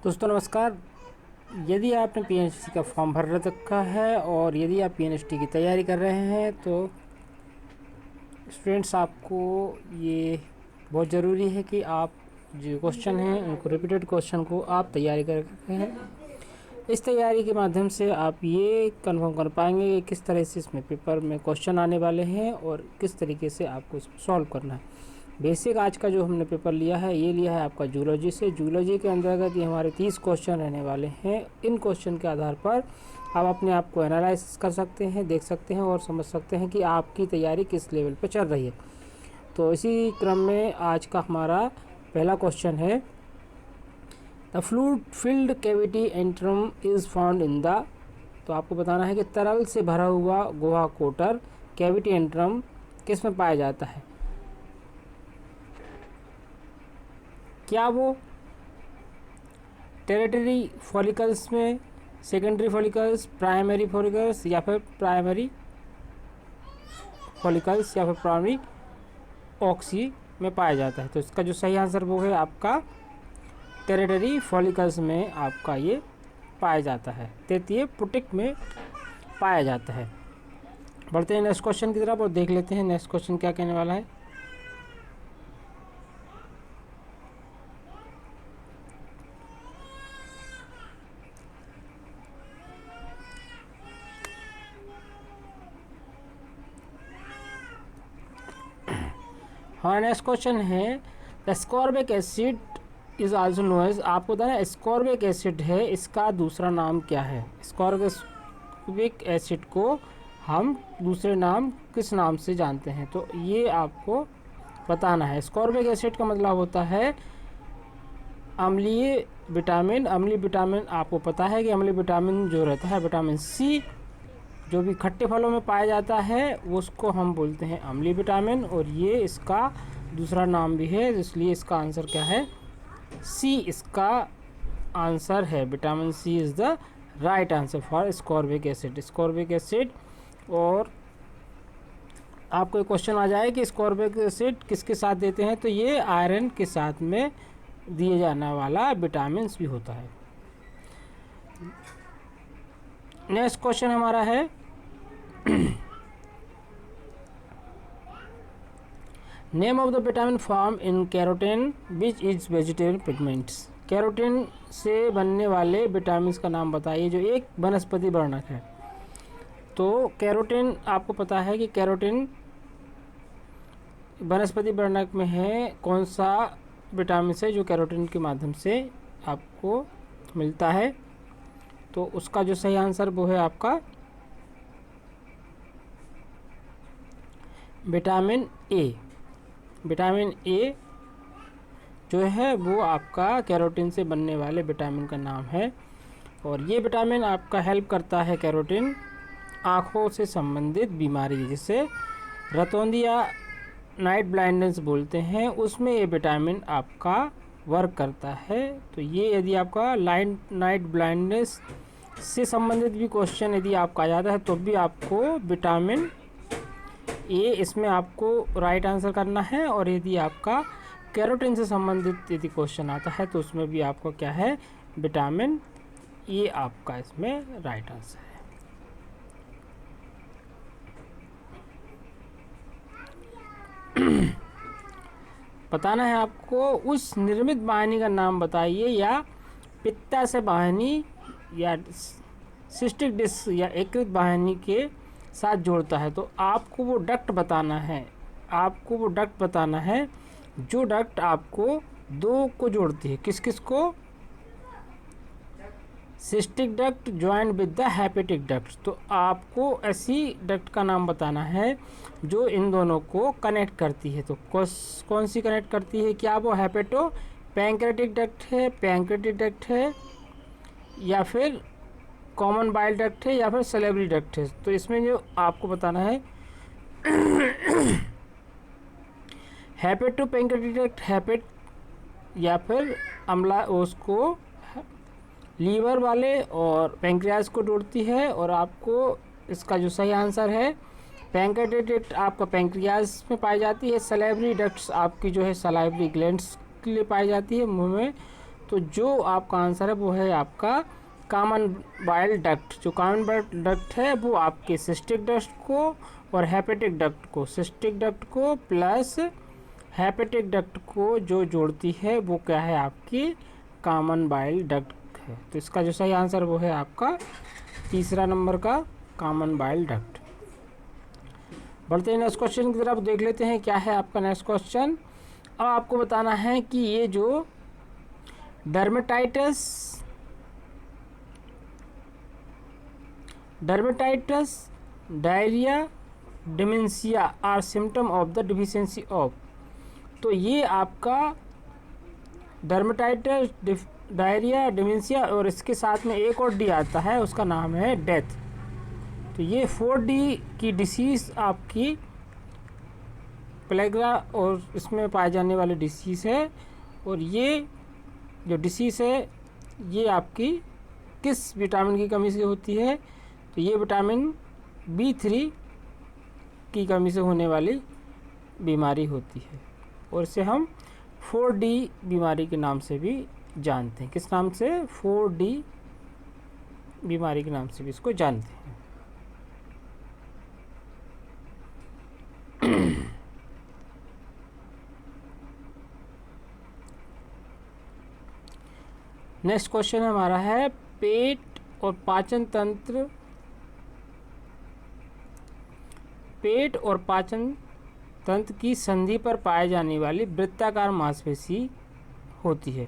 दोस्तों नमस्कार। यदि आपने पीएनएचटी का फॉर्म भर रखा है और यदि आप पीएनएचटी की तैयारी कर रहे हैं तो स्टूडेंट्स आपको ये बहुत ज़रूरी है कि आप जो क्वेश्चन हैं उनको रिपीटेड क्वेश्चन को आप तैयारी कर रखे हैं। इस तैयारी के माध्यम से आप ये कंफर्म कर पाएंगे कि किस तरह से इसमें पेपर में क्वेश्चन आने वाले हैं और किस तरीके से आपको इसको सॉल्व करना है। बेसिक आज का जो हमने पेपर लिया है ये लिया है आपका जूलॉजी से। जूलॉजी के अंतर्गत ये हमारे 30 क्वेश्चन रहने वाले हैं। इन क्वेश्चन के आधार पर आप अपने आप को एनालाइज कर सकते हैं, देख सकते हैं और समझ सकते हैं कि आपकी तैयारी किस लेवल पर चल रही है। तो इसी क्रम में आज का हमारा पहला क्वेश्चन है, the fluid filled cavity antrum is found in the. तो आपको बताना है कि तरल से भरा हुआ गुहा कोटर कैविटी एंट्रम किस में पाया जाता है। क्या वो टेरिटरी फॉलिकल्स में, सेकेंडरी फॉलिकल्स, प्राइमरी फॉलिकल्स या फिर प्राइमरी फॉलिकल्स या फिर प्राइमरी ऑक्सी में पाया जाता है। तो इसका जो सही आंसर वो है आपका टेरिटरी फॉलिकल्स में आपका ये पाया जाता है, तृतीय पुटिक में पाया जाता है। बढ़ते हैं नेक्स्ट क्वेश्चन की तरफ और देख लेते हैं नेक्स्ट क्वेश्चन क्या कहने वाला है। हाँ, नेक्स्ट क्वेश्चन है, the ascorbic acid is also known as. आपको बताना है स्कॉर्बिक एसिड है, इसका दूसरा नाम क्या है। स्कॉर्बिक एसिड को हम दूसरे नाम किस नाम से जानते हैं, तो ये आपको बताना है। स्कॉर्बिक एसिड का मतलब होता है अम्लीय विटामिन। अम्लीय विटामिन आपको पता है कि अम्लीय विटामिन जो रहता है विटामिन सी, जो भी खट्टे फलों में पाया जाता है उसको हम बोलते हैं अम्लीय विटामिन, और ये इसका दूसरा नाम भी है, इसलिए इसका आंसर क्या है, सी इसका आंसर है। Vitamin C is the right answer for ascorbic acid. Ascorbic acid, और आपको एक क्वेश्चन आ जाए कि स्कॉर्बिक एसिड किसके साथ देते हैं, तो ये आयरन के साथ में दिए जाने वाला विटामिन भी होता है। नेक्स्ट क्वेश्चन हमारा है, name of the vitamin form in carotene which is vegetable pigments. Carotene से बनने वाले विटामिन का नाम बताइए जो एक वनस्पति वर्णक है। तो कैरोटीन आपको पता है कि कैरोटीन वनस्पति वर्णक में है। कौन सा विटामिन है जो कैरोटीन के माध्यम से आपको मिलता है, तो उसका जो सही आंसर वो है आपका विटामिन ए। विटामिन ए जो है वो आपका कैरोटीन से बनने वाले विटामिन का नाम है, और ये विटामिन आपका हेल्प करता है। कैरोटीन आँखों से संबंधित बीमारी जिसे रतौंदिया नाइट ब्लाइंडनेस बोलते हैं, उसमें ये विटामिन आपका वर्क करता है। तो ये यदि आपका नाइट ब्लाइंडनेस से संबंधित भी क्वेश्चन यदि आपका आ जाता है तो भी आपको विटामिन ए इसमें आपको राइट आंसर करना है, और यदि आपका कैरोटीन से संबंधित यदि क्वेश्चन आता है तो उसमें भी आपको क्या है, विटामिन ए आपका इसमें राइट आंसर है। बताना है आपको उस निर्मित वाहिनी का नाम बताइए या पित्ता से वाहिनी या सिस्टिक डिस्क या एकृत वाहिनी के साथ जोड़ता है। तो आपको वो डक्ट बताना है, आपको वो डक्ट बताना है जो डक्ट आपको दो को जोड़ती है। किस किस को, cystic duct joint with the hepatic duct. तो आपको ऐसी डक्ट का नाम बताना है जो इन दोनों को कनेक्ट करती है। तो कौन सी कनेक्ट करती है, क्या वो हेपेटो पैंक्रेटिक डक्ट है, पैंक्रेटिक डक्ट है, या फिर कॉमन बाइल डक्ट है, या फिर सलेवरी डक्ट है। तो इसमें जो आपको बताना है हेपेटो पैंक्रेटिक डक्ट, हेपेट या फिर अम्ला उसको लीवर वाले और पैंक्रियाज को जोड़ती है, और आपको इसका जो सही आंसर है पैंक्रेटिक डक्ट आपका पैंक्रियाज में पाई जाती है। सलेवरी डक्ट्स आपकी जो है सलाइवरी ग्लैंड्स के लिए पाई जाती है मुंह में। तो जो आपका आंसर है वो है आपका कॉमन बाइल डक्ट। जो कॉमन बाइल डक्ट है वो आपके सिस्टिक डक्ट को और हेपेटिक डक्ट को, सिस्टिक डक्ट को प्लस हेपेटिक डक्ट को जो जोड़ती है वो क्या है, आपकी कॉमन बाइल डक्ट है। तो इसका जो सही आंसर वो है आपका तीसरा नंबर का कॉमन बाइल डक्ट। बढ़ते हैं नेक्स्ट क्वेश्चन की तरफ, देख लेते हैं क्या है आपका नेक्स्ट क्वेश्चन। अब आपको बताना है कि ये जो dermatitis, diarrhoea, dementia are symptom of the deficiency of. तो ये आपका डर्मेटाइटिस, डायरिया, डिमेंशिया और इसके साथ में एक और डी आता है, उसका नाम है डेथ। तो ये 4D की डिसीज़ आपकी प्लेग्रा और इसमें पाए जाने वाली डिसीज़ है। और ये जो डिसीज़ है ये आपकी किस विटामिन की कमी से होती है, तो ये विटामिन B3 की कमी से होने वाली बीमारी होती है। और इसे हम 4D बीमारी के नाम से भी जानते हैं। किस नाम से? 4D बीमारी के नाम से भी इसको जानते हैं। नेक्स्ट क्वेश्चन हमारा है पेट और पाचन तंत्र, पेट और पाचन तंत्र की संधि पर पाए जाने वाली वृत्ताकार मांसपेशी होती है।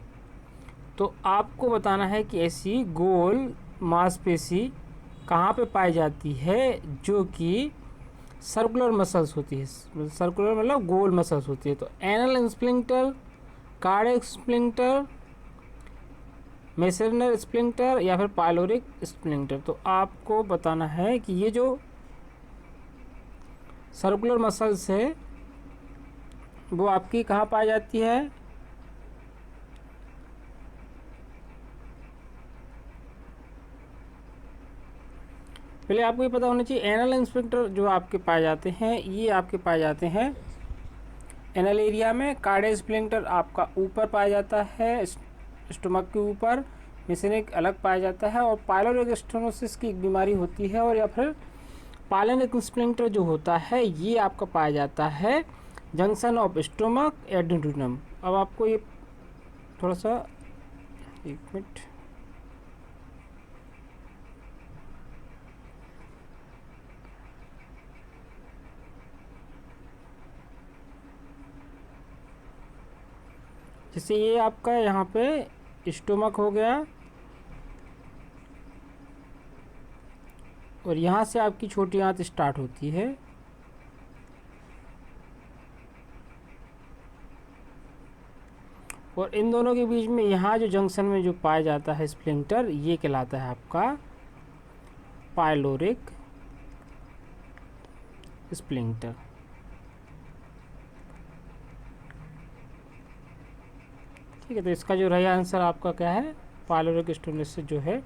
तो आपको बताना है कि ऐसी गोल मांसपेशी कहाँ पे पाई जाती है जो कि सर्कुलर मसल्स होती है। सर्कुलर मतलब गोल मसल्स होती है। तो एनल स्प्लिंक्टर, कार्डियक स्प्लिंक्टर, मेसेनर स्प्लिंक्टर या फिर पाइलोरिक स्प्लिंक्टर। तो आपको बताना है कि ये जो सर्कुलर मसल्स है वो आपकी कहाँ पाई जाती है। पहले आपको ये पता होना चाहिए एनल स्प्लिंक्टर जो आपके पाए जाते हैं ये आपके पाए जाते हैं एनल एरिया में। कार्डियक स्प्लिंक्टर आपका ऊपर पाया जाता है, स्टमक के ऊपर। मेसेनिक अलग पाया जाता है। और पाइलोरिक स्टेनोसिस की एक बीमारी होती है। और या फिर पाइलोरिक स्प्लिंक्टर जो होता है ये आपका पाया जाता है जंक्शन ऑफ स्टमक एड्यूडेनम। अब आपको ये थोड़ा सा, एक मिनट, जैसे ये आपका यहाँ पे स्टोमक हो गया और यहाँ से आपकी छोटी आंत स्टार्ट होती है। और इन दोनों के बीच में यहाँ जो जंक्शन में जो पाया जाता है स्प्लिंक्टर ये कहलाता है आपका पाइलोरिक स्प्लिंक्टर। ठीक है, तो इसका जो रही आंसर आपका क्या है, पाइलोरिक स्टेनोसिस जो है।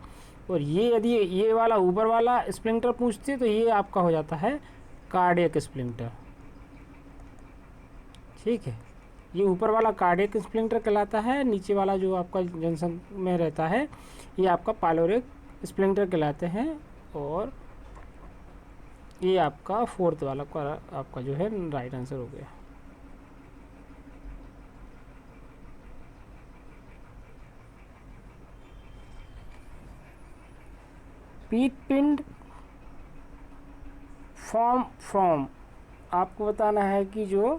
और ये यदि ये वाला ऊपर वाला स्प्लिंक्टर पूछते तो ये आपका हो जाता है कार्डियक स्प्लिंक्टर। ठीक है, ये ऊपर वाला कार्डियक स्प्लिंक्टर कहलाता है, नीचे वाला जो आपका जंक्शन में रहता है ये आपका पाइलोरिक स्प्लिंक्टर कहलाते हैं। और ये आपका फोर्थ वाला आपका जो है राइट आंसर हो गया। पीट पिंड फॉर्म फ्रॉम, आपको बताना है कि जो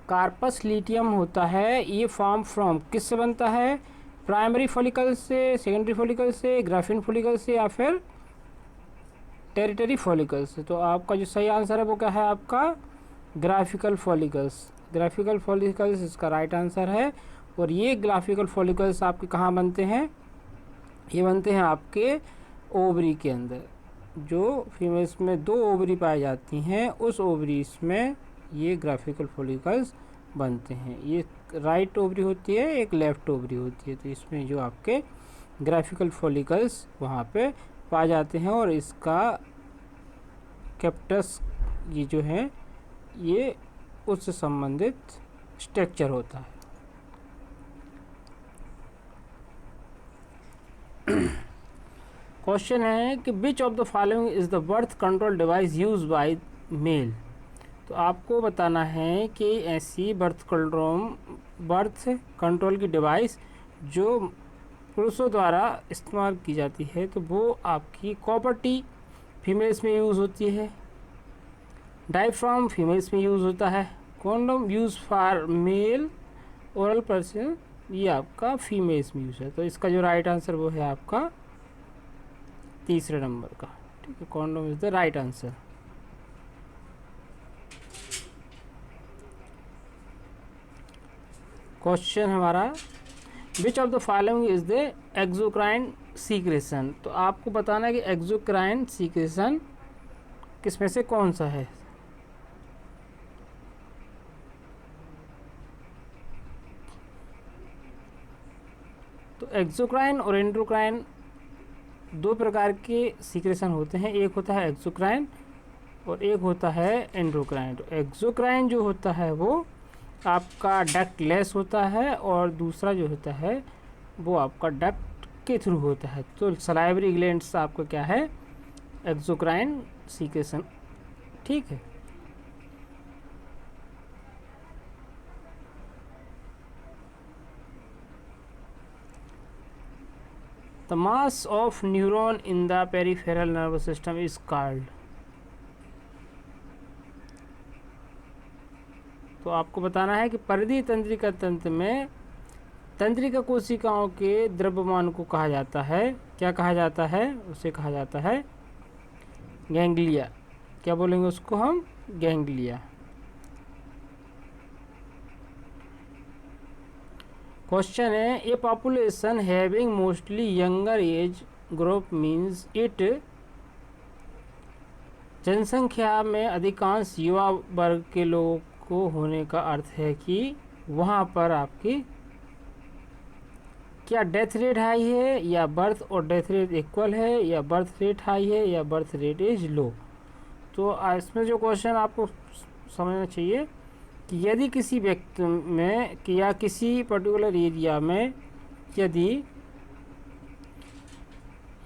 कार्पस लीटियम होता है ये फॉर्म फ्रॉम किससे बनता है, प्राइमरी फॉलिकल से, सेकेंडरी फॉलिकल से, ग्राफिन फॉलिकल से या फिर टेरिटरी फॉलिकल से। तो आपका जो सही आंसर है वो क्या है, आपका ग्राफिकल फॉलिकल्स। ग्राफिकल फॉलिकल्स इसका राइट आंसर है। और ये ग्राफिकल फॉलिकल्स आपके कहाँ बनते हैं, ये बनते हैं आपके ओवरी के अंदर। जो फीमेल्स में 2 ओवरी पाई जाती हैं उस ओवरीज में ये ग्राफिकल फॉलिकल्स बनते हैं। ये राइट ओवरी होती है, एक लेफ्ट ओवरी होती है। तो इसमें जो आपके ग्राफिकल फॉलिकल्स वहाँ पे पाए जाते हैं। और इसका कैप्टस ये जो है ये उससे संबंधित स्ट्रक्चर होता है। क्वेश्चन है कि which of the following is the birth control device use by male. तो आपको बताना है कि ऐसी बर्थ कंट्रोल की डिवाइस जो पुरुषों द्वारा इस्तेमाल की जाती है, तो वो आपकी कॉपर टी फीमेल्स में यूज़ होती है, डायफ्राम फीमेल्स में यूज़ होता है, condom use for male oral person ये आपका फीमेल्स में यूज़ है। तो इसका जो राइट आंसर वो है आपका तीसरे नंबर का, ठीक है, condom is the right answer. Question हमारा which of the following is the exocrine secretion. तो आपको बताना है कि एक्सोक्राइन सीक्रेशन किसमें से कौन सा है। तो एक्सोक्राइन और एंडोक्राइन दो प्रकार के सीक्रेशन होते हैं, एक होता है एक्सोक्राइन और एक होता है एंडोक्राइन। तो एक्सोक्राइन जो होता है वो आपका डक्टलेस होता है और दूसरा जो होता है वो आपका डक्ट के थ्रू होता है। तो सलाइवरी ग्लैंड्स आपका क्या है, एक्सोक्राइन सीक्रेशन, ठीक है। The mass of neuron in the peripheral nervous system is called। तो आपको बताना है कि परिधीय तंत्रिका तंत्र में तंत्रिका कोशिकाओं के द्रव्यमान को कहा जाता है, क्या कहा जाता है, उसे कहा जाता है गैंग्लिया। क्या बोलेंगे उसको हम, गैंग्लिया। क्वेश्चन है ए population having mostly younger age group means it. जनसंख्या में अधिकांश युवा वर्ग के लोगों को होने का अर्थ है कि वहाँ पर आपकी क्या डेथ रेट हाई है या बर्थ और डेथ रेट इक्वल है या बर्थ रेट हाई है या बर्थ रेट इज लो। तो इसमें जो क्वेश्चन आपको समझना चाहिए कि यदि किसी व्यक्ति में कि या किसी पर्टिकुलर एरिया में यदि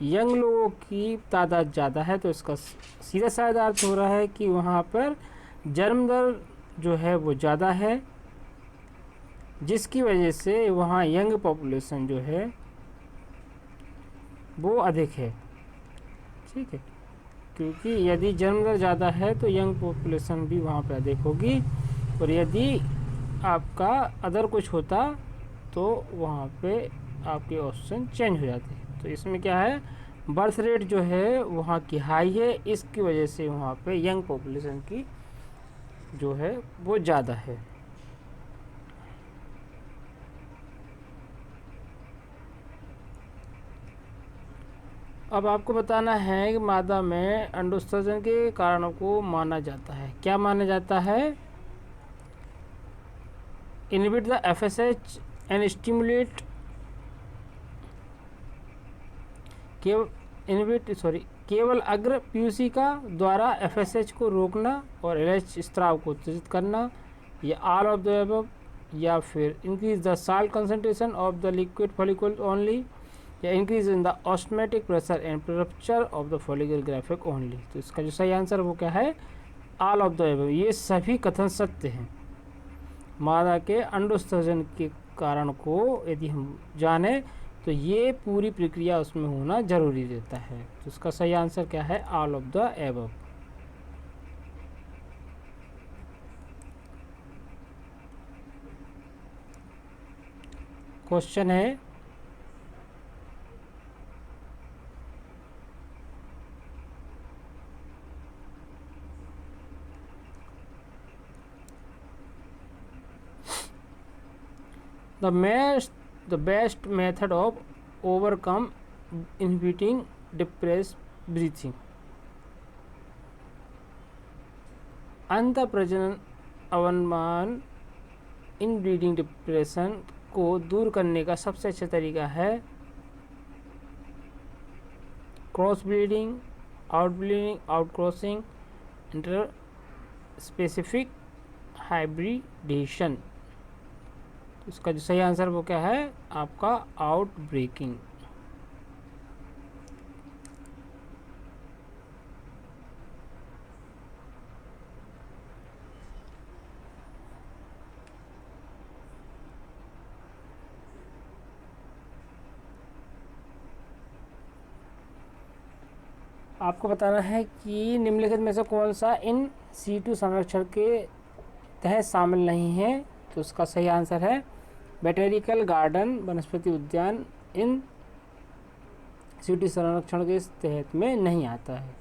यंग लोगों की तादाद ज़्यादा है तो इसका सीधा साधा अर्थ हो रहा है कि वहाँ पर जन्म दर जो है वो ज़्यादा है, जिसकी वजह से वहाँ यंग पॉपुलेशन जो है वो अधिक है, ठीक है। क्योंकि यदि जन्म दर ज़्यादा है तो यंग पॉपुलेशन भी वहाँ पे अधिक होगी, और यदि आपका अदर कुछ होता तो वहाँ पे आपके ऑप्शन चेंज हो जाते। तो इसमें क्या है, बर्थ रेट जो है वहाँ की हाई है, इसकी वजह से वहाँ पे यंग पॉपुलेशन की जो है वो ज़्यादा है। अब आपको बताना है कि मादा में अंडोत्सर्जन के कारणों को माना जाता है, क्या माना जाता है, inhibit the FSH and stimulate केवल अग्र पीयूषिका द्वारा FSH को रोकना और LH स्त्राव को उत्तेजित करना, या ऑल ऑफ द अबव, या फिर increase the salt concentration of the liquid follicle only, या increase in the osmotic pressure and rupture of the follicle graphic only. तो इसका जो सही आंसर वो क्या है, ऑल ऑफ द अबव। ये सभी कथन सत्य हैं। मादा के अंडोत्सर्जन के कारण को यदि हम जाने तो ये पूरी प्रक्रिया उसमें होना जरूरी रहता है। तो इसका सही आंसर क्या है, all of the above. Question है the best method of overcome inhibiting depressed breathing। अंत प्रजनन अवमान इन ब्रीडिंग डिप्रेशन को दूर करने का सबसे अच्छा तरीका है cross breeding, outbreeding, outcrossing, interspecific hybridisation. इसका जो सही आंसर वो क्या है, आपका आउट ब्रेकिंग। आपको बताना है कि निम्नलिखित में से कौन सा इन सीटू संरक्षण के तहत शामिल नहीं है। तो उसका सही आंसर है बोटेनिकल गार्डन, वनस्पति उद्यान इन सीटू संरक्षण के तहत में नहीं आता है।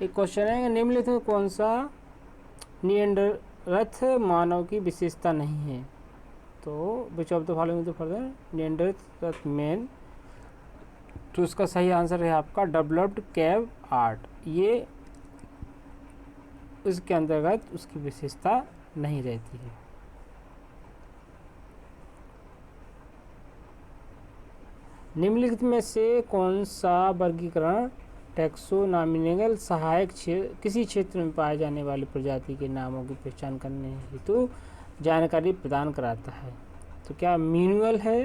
एक क्वेश्चन है, निम्नलिखित में कौन सा निएंडरथ मानव की विशेषता नहीं है। तो which of the following the further Neanderthal man. तो इसका सही आंसर है आपका डेवलप्ड कैव आर्ट। ये उसके अंतर्गत उसकी विशेषता नहीं रहती है। निम्नलिखित में से कौन सा वर्गीकरण टैक्सोनॉमिकल सहायक किसी क्षेत्र में पाए जाने वाली प्रजाति के नामों की पहचान करने हेतु जानकारी प्रदान कराता है। तो क्या म्यूनुअल है,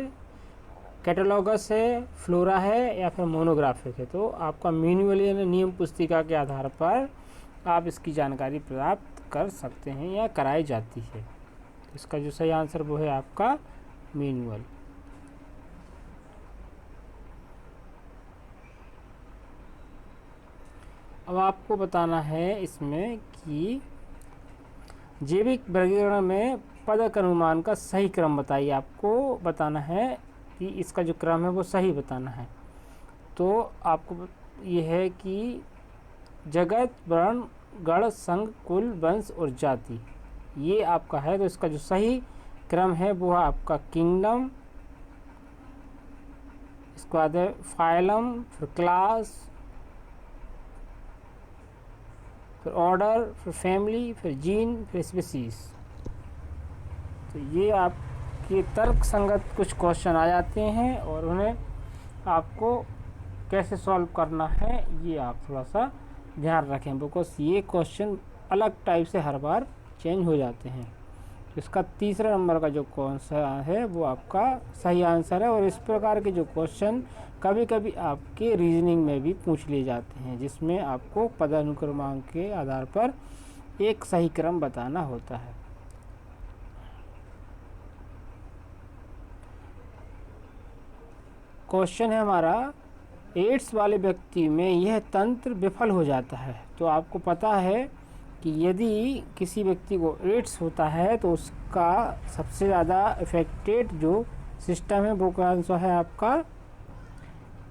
कैटलॉगस है, फ्लोरा है या फिर मोनोग्राफिक है। तो आपका म्यूनुअल यानी नियम पुस्तिका के आधार पर आप इसकी जानकारी प्राप्त कर सकते हैं या कराई जाती है। तो इसका जो सही आंसर वो है आपका म्यूनुअल। अब आपको बताना है इसमें कि जैविक वर्गीकरण में पदक अनुमान का सही क्रम बताइए। आपको बताना है कि इसका जो क्रम है वो सही बताना है। तो आपको ये है कि जगत, वर्ण, गण, संघ, कुल, वंश और जाति, ये आपका है। तो इसका जो सही क्रम है वो है आपका किंगडम, इसके बाद है फाइलम, फिर क्लास, फिर ऑर्डर, फिर फैमिली, फिर जीन, फिर स्पीसीज। तो ये आपके तर्क संगत कुछ क्वेश्चन आ जाते हैं और उन्हें आपको कैसे सॉल्व करना है ये आप थोड़ा सा ध्यान रखें, बिकॉज ये क्वेश्चन अलग टाइप से हर बार चेंज हो जाते हैं। तो इसका तीसरा नंबर का जो कौन सा है वो आपका सही आंसर है। और इस प्रकार के जो क्वेश्चन कभी कभी आपके रीजनिंग में भी पूछ लिए जाते हैं, जिसमें आपको पदानुक्रमांक के आधार पर एक सही क्रम बताना होता है। क्वेश्चन है हमारा, एड्स वाले व्यक्ति में यह तंत्र विफल हो जाता है। तो आपको पता है कि यदि किसी व्यक्ति को एड्स होता है तो उसका सबसे ज़्यादा इफेक्टेड जो सिस्टम है वो कौन सा है आपका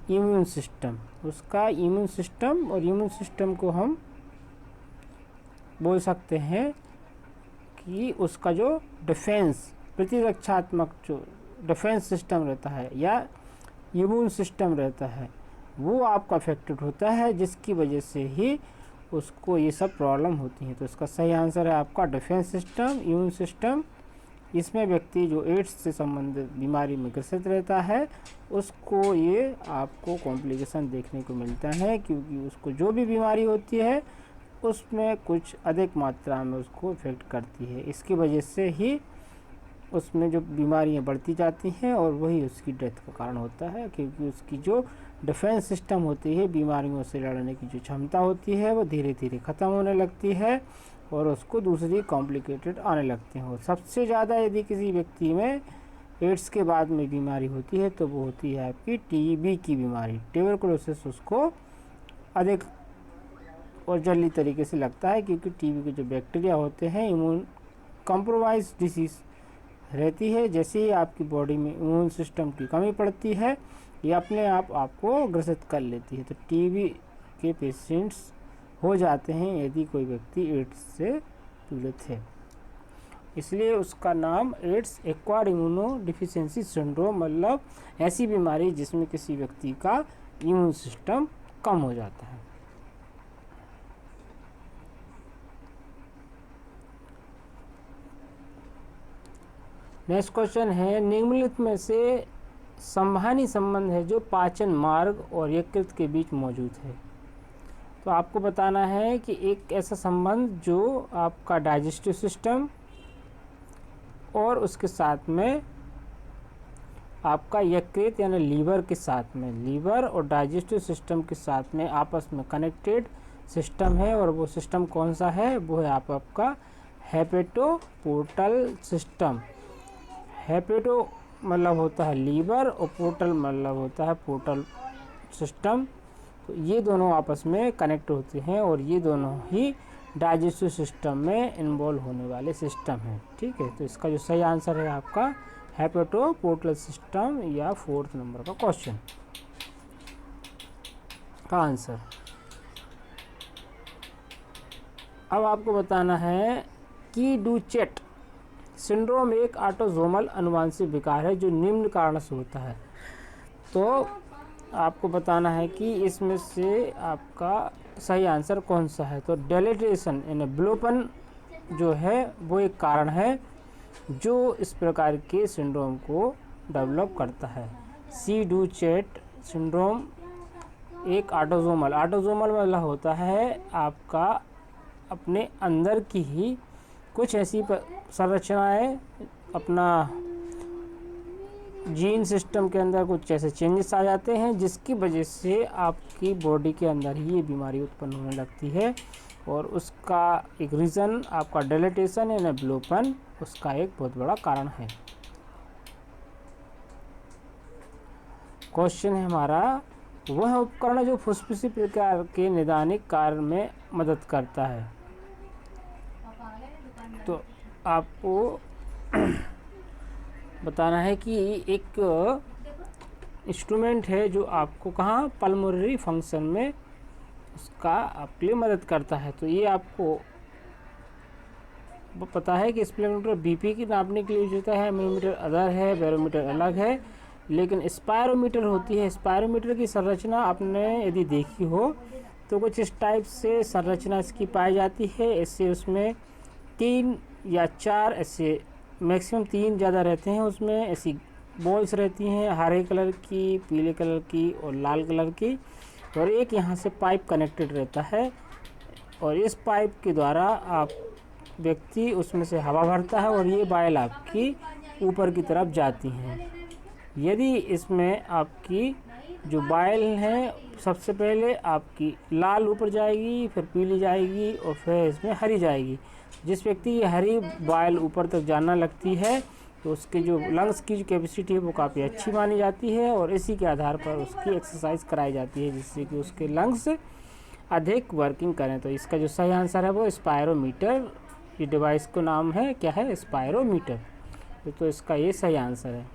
इम्यून सिस्टम। उसका इम्यून सिस्टम, और इम्यून सिस्टम को हम बोल सकते हैं कि उसका जो डिफेंस, प्रतिरक्षात्मक जो डिफेंस सिस्टम रहता है या इम्यून सिस्टम रहता है वो आपका अफेक्टेड होता है, जिसकी वजह से ही उसको ये सब प्रॉब्लम होती है। तो इसका सही आंसर है आपका डिफेंस सिस्टम, इम्यून सिस्टम। इसमें व्यक्ति जो एड्स से संबंधित बीमारी में ग्रसित रहता है उसको ये आपको कॉम्प्लिकेशन देखने को मिलता है, क्योंकि उसको जो भी बीमारी होती है उसमें कुछ अधिक मात्रा में उसको इफेक्ट करती है। इसकी वजह से ही उसमें जो बीमारियां बढ़ती जाती हैं और वही उसकी डेथ का कारण होता है, क्योंकि उसकी जो डिफेंस सिस्टम होती है, बीमारियों से लड़ने की जो क्षमता होती है वो धीरे धीरे ख़त्म होने लगती है और उसको दूसरी कॉम्प्लिकेटेड आने लगती हैं। और सबसे ज़्यादा यदि किसी व्यक्ति में एड्स के बाद में बीमारी होती है तो वो होती है आपकी टीबी की बीमारी, ट्यूबरकुलोसिस उसको अधिक और जल्दी तरीके से लगता है, क्योंकि टीबी के जो बैक्टीरिया होते हैं इम्यून कॉम्प्रोमाइज डिसीज़ रहती है। जैसे ही आपकी बॉडी में इम्यून सिस्टम की कमी पड़ती है ये अपने आप आपको ग्रसित कर लेती है। तो टीबी के पेशेंट्स हो जाते हैं यदि कोई व्यक्ति एड्स से पीड़ित है, इसलिए उसका नाम ads acquired immuno deficiency syndrome, मतलब ऐसी बीमारी जिसमें किसी व्यक्ति का इम्यून सिस्टम कम हो जाता है। नेक्स्ट क्वेश्चन है, निम्नलिखित में से संवहनी संबंध है जो पाचन मार्ग और यकृत के बीच मौजूद है। तो आपको बताना है कि एक ऐसा संबंध जो आपका डाइजेस्टिव सिस्टम और उसके साथ में आपका यकृत यानी लीवर के साथ में, लीवर और डाइजेस्टिव सिस्टम के साथ में आपस में कनेक्टेड सिस्टम है। और वो सिस्टम कौन सा है, वो है आपका हेपेटोपोर्टल सिस्टम। हेपेटो मतलब होता है लीवर और पोर्टल मतलब होता है पोर्टल सिस्टम, तो ये दोनों आपस में कनेक्ट होते हैं और ये दोनों ही डाइजेस्टिव सिस्टम में इन्वॉल्व होने वाले सिस्टम हैं। ठीक है, तो इसका जो सही आंसर है आपका हेपेटोपोर्टल सिस्टम या 4th नंबर का क्वेश्चन का आंसर। अब आपको बताना है कि डुचेट सिंड्रोम एक ऑटोसोमल आनुवंशिक विकार है जो निम्न कारण से होता है। तो आपको बताना है कि इसमें से आपका सही आंसर कौन सा है। तो डेलेटेशन यानी ब्लोपन जो है वो एक कारण है जो इस प्रकार के सिंड्रोम को डेवलप करता है। सी डुचेट सिंड्रोम एक ऑटोसोमल मतलब होता है आपका अपने अंदर की ही कुछ ऐसी संरचनाएं, अपना जीन सिस्टम के अंदर कुछ ऐसे चेंजेस आ जाते हैं जिसकी वजह से आपकी बॉडी के अंदर ही ये बीमारी उत्पन्न होने लगती है, और उसका एक रीज़न आपका डेलेटेशन यानी ब्लोपन उसका एक बहुत बड़ा कारण है। क्वेश्चन है हमारा, वह उपकरण जो फुस्फुसी प्रकार के निदानिक कार्य में मदद करता है। तो आपको बताना है कि एक इंस्ट्रूमेंट है जो आपको कहाँ पल्मोनरी फंक्शन में उसका आपके लिए मदद करता है। तो ये आपको पता है कि स्पेक्ट्रोमीटर बीपी की नापने के लिए यूज होता है, एमोमीटर अदर है, बैरोमीटर अलग है, लेकिन स्पायरोमीटर होती है। स्पायरोमीटर की संरचना आपने यदि देखी हो तो कुछ इस टाइप से संरचना इसकी पाई जाती है। इससे उसमें 3 या 4 ऐसे मैक्सिमम 3 ज़्यादा रहते हैं, उसमें ऐसी बॉल्स रहती हैं हरे कलर की, पीले कलर की और लाल कलर की, और एक यहाँ से पाइप कनेक्टेड रहता है, और इस पाइप के द्वारा आप व्यक्ति उसमें से हवा भरता है और ये बाइल आपकी ऊपर की तरफ जाती हैं। यदि इसमें आपकी जो बाइल है सबसे पहले आपकी लाल ऊपर जाएगी, फिर पीली जाएगी और फिर इसमें हरी जाएगी। जिस व्यक्ति की हरी बाइल ऊपर तक जाना लगती है तो उसके जो लंग्स की जो कैपेसिटी है वो काफ़ी अच्छी मानी जाती है, और इसी के आधार पर उसकी एक्सरसाइज कराई जाती है जिससे कि उसके लंग्स अधिक वर्किंग करें। तो इसका जो सही आंसर है वो स्पायरोमीटर, ये डिवाइस का नाम है क्या है, स्पायरोमीटर। तो इसका ये सही आंसर है।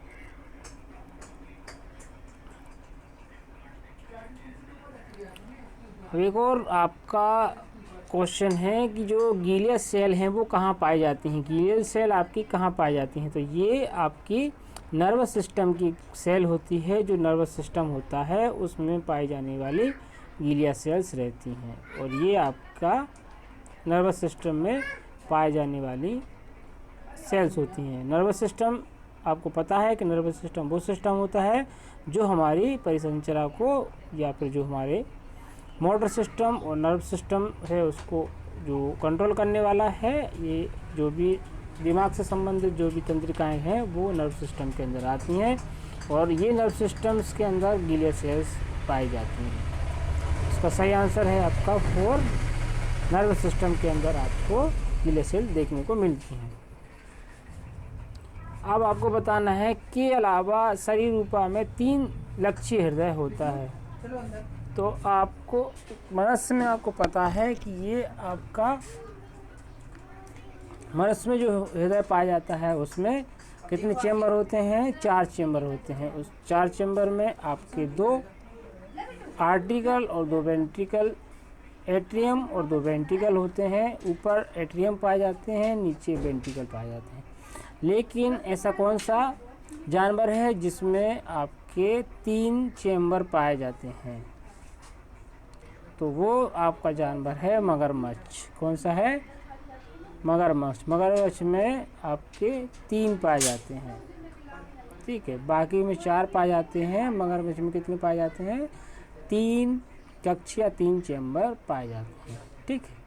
अब एक और आपका क्वेश्चन है कि जो गीलिया सेल हैं वो कहाँ पाई जाती हैं। गीलियल सेल आपकी कहाँ पाई जाती हैं। तो ये आपकी नर्वस सिस्टम की सेल होती है, जो नर्वस सिस्टम होता है उसमें पाई जाने वाली गीलिया सेल्स रहती हैं, और ये आपका नर्वस सिस्टम में पाई जाने वाली सेल्स होती हैं। नर्वस सिस्टम आपको पता है कि नर्वस सिस्टम वो सिस्टम होता है जो हमारी परिसंचरण को या फिर जो हमारे मोटर सिस्टम और नर्व सिस्टम है उसको जो कंट्रोल करने वाला है। ये जो भी दिमाग से संबंधित जो भी तंत्रिकाएं हैं वो नर्व सिस्टम के अंदर आती हैं, और ये नर्व सिस्टम्स के अंदर गीलिया सेल्स पाई जाती हैं। इसका सही आंसर है आपका 4, नर्व सिस्टम के अंदर आपको गीलिया सेल देखने को मिलती हैं। अब आपको बताना है कि अलावा शरीर रूपा में 3 लक्षीय हृदय होता है। तो आपको मनुष्य में आपको पता है कि ये आपका मनुष्य में जो हृदय पाया जाता है उसमें कितने चेंबर होते हैं, 4 चेंबर होते हैं। उस 4 चेंबर में आपके 2 आर्टिकल और 2 वेंट्रिकल, एट्रियम और 2 वेंट्रिकल होते हैं। ऊपर एट्रियम पाए जाते हैं, नीचे वेंट्रिकल पाए जाते हैं। लेकिन ऐसा कौन सा जानवर है जिसमें आपके 3 चेंबर पाए जाते हैं। तो वो आपका जानवर है मगरमच्छ। कौन सा है, मगरमच्छ। मगरमच्छ में आपके 3 पाए जाते हैं, ठीक है। बाकी में 4 पाए जाते हैं, मगरमच्छ में कितने पाए जाते हैं, 3 कक्ष या 3 चेंबर पाए जाते हैं, ठीक है।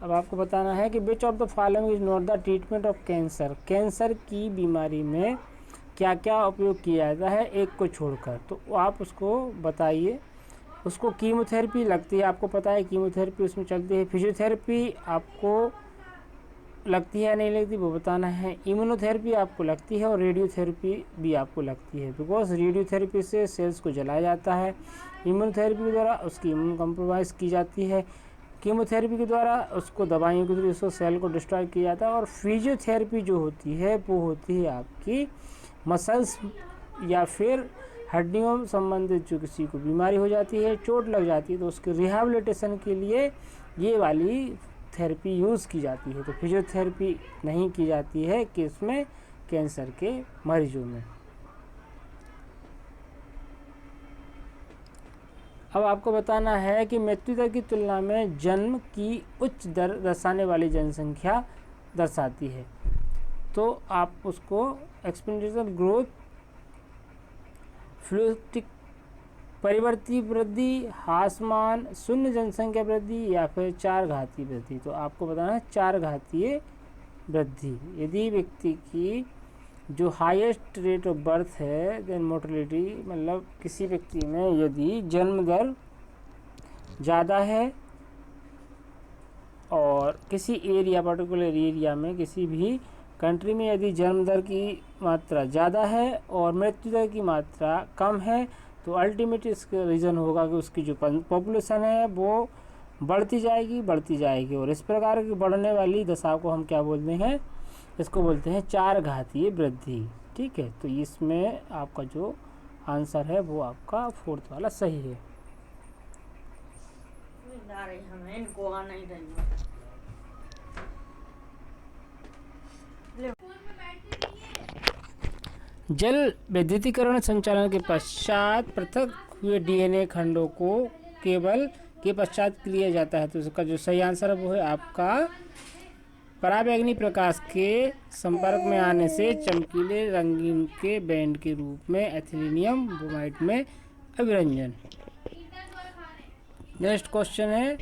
अब आपको बताना है कि which of the following is not the treatment of cancer. Cancer की बीमारी में क्या क्या उपयोग किया जाता है एक को छोड़कर, तो आप उसको बताइए। उसको कीमोथेरेपी लगती है, आपको पता है कीमोथेरेपी उसमें चलती है। फिजियोथेरेपी आपको लगती है या नहीं लगती वो बताना है। इम्यूनोथेरेपी आपको लगती है और रेडियोथेरेपी भी आपको लगती है, बिकॉज रेडियोथेरेपी से सेल्स को जलाया जाता है, इम्यूनोथेरेपी के द्वारा उसकी इम्यून कम्प्रोमाइज़ की जाती है, कीमोथेरेपी के द्वारा उसको दवाइयों के थ्रू उसको सेल को डिस्ट्रॉय किया जाता है, और फिजियोथेरेपी जो होती है वो होती है आपकी मसल्स या फिर हड्डियों संबंधित जो किसी को बीमारी हो जाती है, चोट लग जाती है, तो उसके रिहैबिलिटेशन के लिए ये वाली थेरेपी यूज़ की जाती है। तो फिजियोथेरेपी नहीं की जाती है कि इसमें कैंसर के मरीजों में। अब आपको बताना है कि मृत्यु दर की तुलना में जन्म की उच्च दर दर्शाने वाली जनसंख्या दर्शाती है। तो आप उसको एक्सपोनेंशियल ग्रोथ, फ्लूइडिक परिवर्ती वृद्धि, ह्रासमान, शून्य जनसंख्या वृद्धि या फिर चार घातीय वृद्धि। तो आपको बताना है चार घातीय वृद्धि। यदि व्यक्ति की जो हाईएस्ट रेट ऑफ बर्थ है देन मोर्टेलिटी, मतलब किसी व्यक्ति में यदि जन्म दर ज़्यादा है और किसी एरिया, पर्टिकुलर एरिया में, किसी भी कंट्री में यदि जन्म दर की मात्रा ज़्यादा है और मृत्यु दर की मात्रा कम है, तो अल्टीमेट इसका रीज़न होगा कि उसकी जो पॉपुलेशन है वो बढ़ती जाएगी और इस प्रकार की बढ़ने वाली दशा को हम क्या बोलते हैं, इसको बोलते हैं चार घातीय वृद्धि। ठीक है, तो इसमें आपका जो आंसर है वो आपका फोर्थ वाला सही है। जल विद्युतीकरण संचालन के पश्चात पृथक हुए डीएनए खंडों को केवल के पश्चात किया जाता है। तो इसका जो सही आंसर है वो है आपका पराबैंगनी प्रकाश के संपर्क में आने से चमकीले रंगीन के बैंड के रूप में एथिलीनियम ब्रोमाइड में अभिरंजन। नेक्स्ट क्वेश्चन है